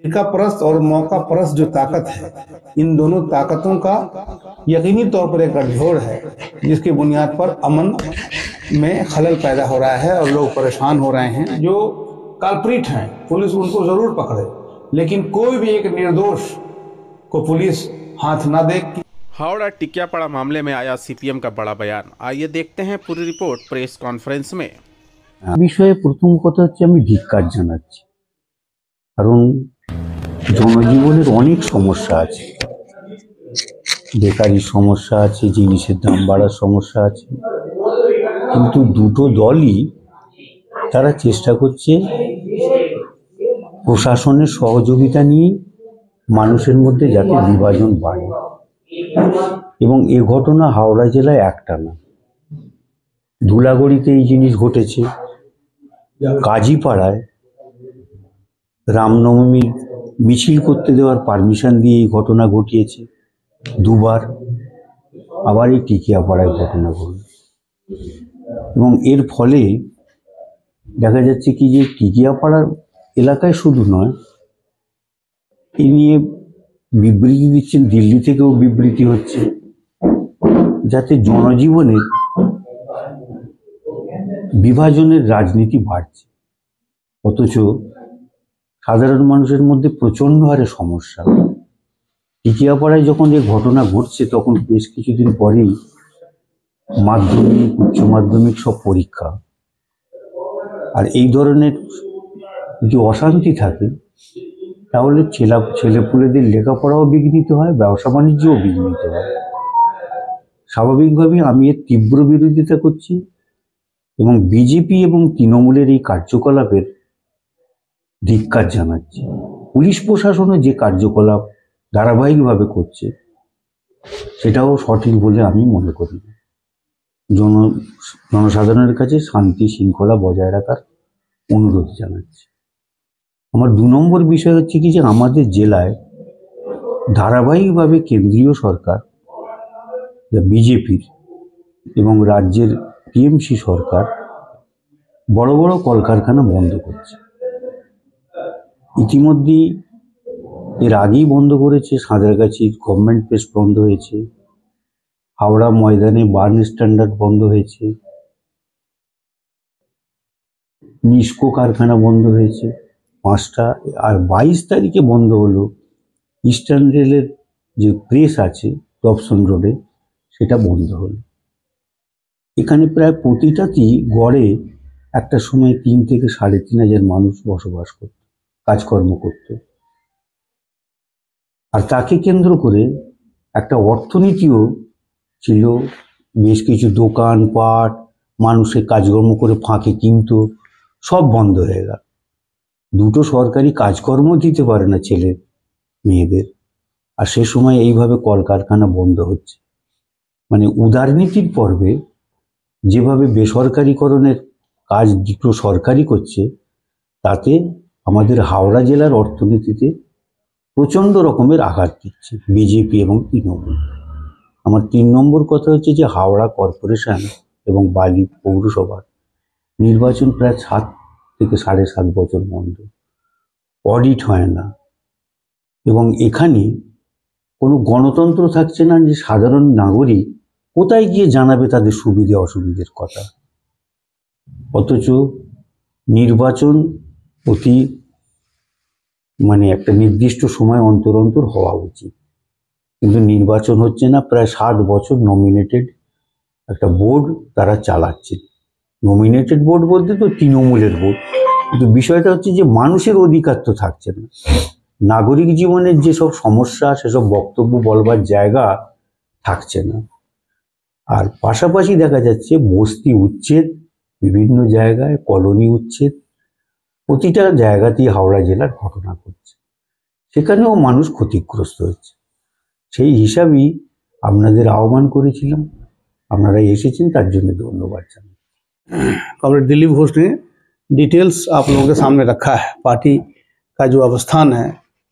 फिरका परस्त और मौका परस्त जो ताकत है, इन दोनों ताकतों का यकीनी तौर पर एक गठजोड़ है, जिसकी बुनियाद पर अमन में खलल पैदा हो रहा है और लोग परेशान हो रहे हैं। जो काल्प्रिट हैं, पुलिस उनको जरूर पकड़े, लेकिन कोई भी एक निर्दोष को पुलिस हाथ ना दे। हावड़ा टिकियापाड़ा मामले में आया सीपीएम का बड़ा बयान। आइए देखते हैं पूरी रिपोर्ट प्रेस कॉन्फ्रेंस में। বিষয়ে প্রথম কথা হচ্ছে আমি ধিক্কার জানাচ্ছি, কারণ জনজীবনের অনেক সমস্যা আছে, বেকারি সমস্যা আছে, জিনিসের দাম বাড়ার সমস্যা আছে, কিন্তু দুটো দলই তারা চেষ্টা করছে প্রশাসনের সহযোগিতা নিয়ে মানুষের মধ্যে যাতে বিভাজন বাড়ে। এবং এ ঘটনা হাওড়া জেলায় একটা না, ধুলাগড়িতে এই জিনিস ঘটেছে, কাজীপাড়ায় রামনবমীর মিছিল করতে দেওয়ার পারমিশন দিয়ে এই ঘটনা ঘটিয়েছে দুবার, আবার এই টিকিয়াপাড়ায় ঘটনা ঘটল। এবং এর ফলে দেখা যাচ্ছে কি যে টিকিয়াপাড়ার এলাকায় শুধু নয়, এই নিয়ে বিবৃতি দিচ্ছেন, দিল্লি থেকেও বিবৃতি হচ্ছে, যাতে জনজীবনের বিভাজনের রাজনীতি বাড়ছে, অথচ সাধারণ মানুষের মধ্যে প্রচণ্ড হারে সমস্যা। টিকিয়াপাড়ায় যখন এই ঘটনা ঘটছে তখন বেশ কিছুদিন পরেই মাধ্যমিক, উচ্চ মাধ্যমিক সব পরীক্ষা, আর এই ধরনের যদি অশান্তি থাকে তাহলে ছেলেপুলেদের লেখাপড়াও বিঘ্নিত হয়, ব্যবসা বাণিজ্যও বিঘ্নিত হয়। স্বাভাবিকভাবেই আমি এর তীব্র বিরোধিতা করছি এবং বিজেপি এবং তৃণমূলের এই কার্যকলাপের ধিক্কার জানাচ্ছি। পুলিশ প্রশাসনও যে কার্যকলাপ ধারাবাহিকভাবে করছে সেটাও সঠিক বলে আমি মনে করি না। জনসাধারণের কাছে শান্তি শৃঙ্খলা বজায় রাখার অনুরোধ জানাচ্ছি। আমার 2 নম্বর বিষয় হচ্ছে কি যে আমাদের জেলায় ধারাবাহিকভাবে কেন্দ্রীয় সরকার, বিজেপির এবং রাজ্যের টিএমসি সরকার বড় বড় কলকারখানা বন্ধ করছে। ইতিমধ্যেই এর আগেই বন্ধ করেছে, সাঁতরাগাছির গভর্নমেন্ট পেস্ট বন্ধ হয়েছে, হাওড়া ময়দানে বার্ন স্ট্যান্ডার্ড বন্ধ হয়েছে, নিস্কো কারখানা বন্ধ হয়েছে 5টা, আর 22 তারিখে বন্ধ হলো ইস্টার্ন রেলের যে প্রেস আছে টপসন রোডে, সেটা বন্ধ হলো। এখানে প্রায় প্রতিটাতেই গড়ে একটা সময় 3 থেকে 3,500 মানুষ বসবাস করত, কাজকর্ম করত, আর তাকে কেন্দ্র করে একটা অর্থনীতিও ছিল। বেশ কিছু দোকান পাট মানুষের কাজকর্ম করে ফাঁকে কিনতো, সব বন্ধ হয়ে গেল। দুটো সরকারি কাজকর্ম দিতে পারে না ছেলে মেয়েদের, আর সে সময় এইভাবে কলকারখানা বন্ধ হচ্ছে। মানে উদারনীতির পর্বে যেভাবে বেসরকারিকরণের কাজ দুটো সরকারি করছে, তাতে আমাদের হাওড়া জেলার অর্থনীতিতে প্রচণ্ড রকমের আঘাত দিচ্ছে বিজেপি এবং তৃণমূল। আমার 3 নম্বর কথা হচ্ছে যে হাওড়া কর্পোরেশন এবং বালি পৌরসভার নির্বাচন প্রায় 7 থেকে 7.5 বছর বন্ধ, অডিট হয় না, এবং এখানে কোনো গণতন্ত্র থাকছে না যে সাধারণ নাগরিক কোথায় গিয়ে জানাবে তাদের সুবিধে অসুবিধের কথা। অথচ নির্বাচন অতি একটা নির্দিষ্ট সময় অন্তর অন্তর হওয়া উচিত, কিন্তু নির্বাচন হচ্ছে না। প্রায় 7 বছর নমিনেটেড একটা বোর্ড তারা চালাচ্ছে। নমিনেটেড বোর্ড বলতে তো তৃণমূলের বোর্ড, কিন্তু বিষয়টা হচ্ছে যে মানুষের অধিকার তো থাকছে না, নাগরিক জীবনের যেসব সমস্যা সেসব বক্তব্য বলবার জায়গা থাকছে না। আর পাশাপাশি দেখা যাচ্ছে বস্তি উচ্ছেদ, বিভিন্ন জায়গায় কলোনি উচ্ছেদ, প্রতিটা জায়গাতেই হাওড়া জেলার ঘটনা ঘটছে, সেখানেও মানুষ ক্ষতিগ্রস্ত হচ্ছে। সেই হিসাবেই আপনাদের আহ্বান করেছিলাম, আপনারা এসেছেন, তার জন্য ধন্যবাদ জানাই। कॉमरेड दिलीप घोष ने डिटेल्स आप लोगों के सामने रखा है, पार्टी का जो अवस्थान है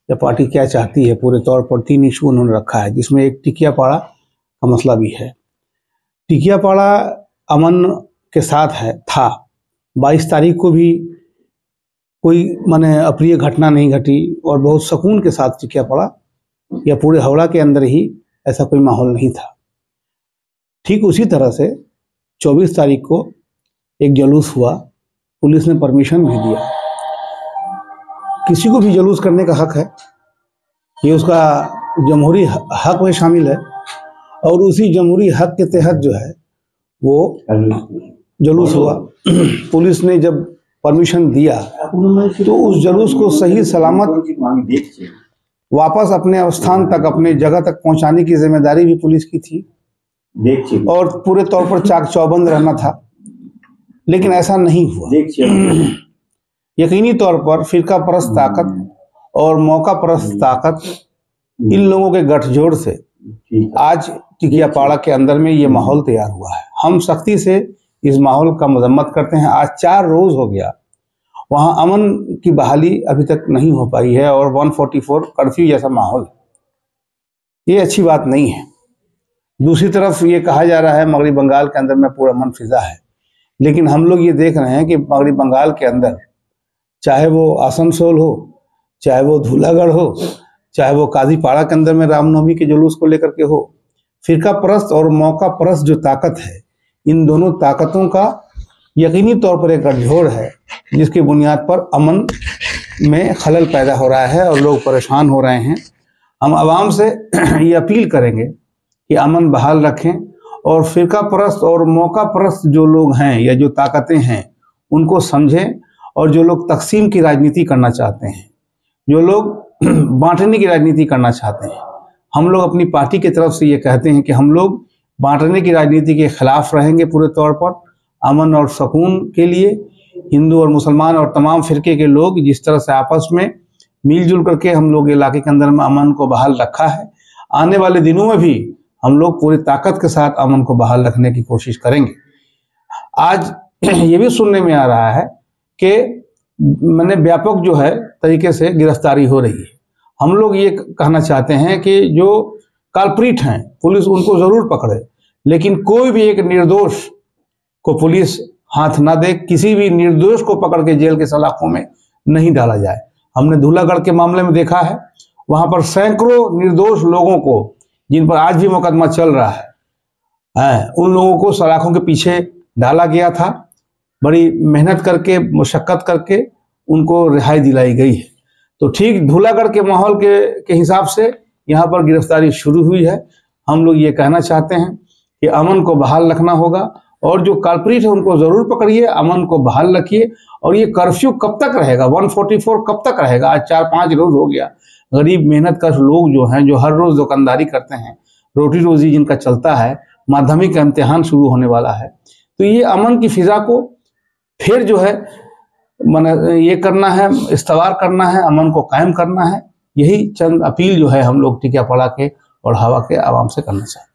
या पार्टी क्या चाहती है, पूरे तौर पर 3 इशू उन्होंने रखा है, जिसमें एक टिकियापाड़ा का मसला भी है। टिकियापाड़ा अमन के साथ था। 22 तारीख को भी कोई माने अप्रिय घटना नहीं घटी और बहुत सुकून के साथ टिकिया पड़ा। या पूरे हावड़ा के अंदर ही ऐसा कोई माहौल नहीं था। ठीक उसी तरह से 24 तारीख को एक जुलूस हुआ, पुलिस ने परमिशन भी दिया। किसी को भी जुलूस करने का हक है, ये उसका जमहूरी हक में शामिल है और उसी जमहूरी हक के तहत जो है वो जुलूस हुआ। पुलिस ने जब परमिशन दिया तो उस जुलूस को सही सलामत वापस अपने स्थान तक, अपने जगह तक पहुंचाने की जिम्मेदारी भी पुलिस की थी और पूरे तौर पर चाक चौबंद रहना था, लेकिन ऐसा नहीं हुआ। यकीनी तौर पर फिरका परस्त ताकत और मौका परस्त ताकत, इन लोगों के गठजोड़ से आज टिकियापाड़ा के अंदर में ये माहौल तैयार हुआ है। हम सख्ती से इस माहौल का मजम्मत करते हैं। आज 4 रोज हो गया, वहाँ अमन की बहाली अभी तक नहीं हो पाई है और 144 कर्फ्यू जैसा माहौल, ये अच्छी बात नहीं है। दूसरी तरफ ये कहा जा रहा है मगरबी बंगाल के अंदर में पूरा अमन फिजा है, लेकिन हम लोग ये देख रहे हैं कि मगरबी बंगाल के अंदर चाहे वो आसनसोल हो, चाहे वो धूलागढ़ हो, चाहे वो काजीपाड़ा के अंदर में रामनवमी के जुलूस को लेकर के हो, फिरका परस्त और मौका परस्त जो ताकत है, इन दोनों ताकतों का यकीनी तौर पर एक गठजोड़ है जिसकी बुनियाद पर अमन में खलल पैदा हो रहा है और लोग परेशान हो रहे हैं। हम आवाम से ये अपील करेंगे कि अमन बहाल रखें और फिरका परस्त और मौका परस्त जो लोग हैं या जो ताकतें हैं उनको समझें, और जो लोग तकसीम की राजनीति करना चाहते हैं, जो लोग बांटने की राजनीति करना चाहते हैं, हम लोग अपनी पार्टी की तरफ से ये कहते हैं कि हम लोग बांटने की राजनीति के खिलाफ रहेंगे। पूरे तौर पर अमन और सुकून के लिए हिंदू और मुसलमान और तमाम फिरके के लोग जिस तरह से आपस में मिलजुल करके हम लोग इलाके के अंदर में अमन को बहाल रखा है, आने वाले दिनों में भी हम लोग पूरी ताकत के साथ अमन को बहाल रखने की कोशिश करेंगे। आज ये भी सुनने में आ रहा है कि मैंने व्यापक जो है तरीके से गिरफ्तारी हो रही है। हम लोग ये कहना चाहते हैं कि जो कल्प्रिट हैं पुलिस उनको जरूर पकड़े, लेकिन कोई भी एक निर्दोष को पुलिस हाथ ना दे, किसी भी निर्दोष को पकड़ के जेल के सलाखों में नहीं डाला जाए। हमने धूलागढ़ के मामले में देखा है, वहां पर सैकड़ों निर्दोष लोगों को, जिन पर आज भी मुकदमा चल रहा है, उन लोगों को सलाखों के पीछे डाला गया था। बड़ी मेहनत करके, मुशक्कत करके उनको रिहाई दिलाई गई है। तो ठीक धूलागढ़ के माहौल के हिसाब से यहाँ पर गिरफ्तारी शुरू हुई है। हम लोग ये कहना चाहते हैं कि अमन को बहाल रखना होगा और जो कल्प्रिट है उनको जरूर पकड़िए, अमन को बहाल रखिए। और ये कर्फ्यू कब तक रहेगा, 144 कब तक रहेगा? आज 4-5 रोज हो गया। गरीब मेहनत कश लोग जो हैं, जो हर रोज दुकानदारी करते हैं, रोटी रोजी जिनका चलता है, माध्यमिक का इम्तिहान शुरू होने वाला है, तो ये अमन की फिजा को फिर जो है ये करना है, इस्तवार करना है, अमन को कायम करना है। यही चंद अपील जो है हम लोग टिकियापाड़ा के और हावा के आवाम से करना चाहते हैं।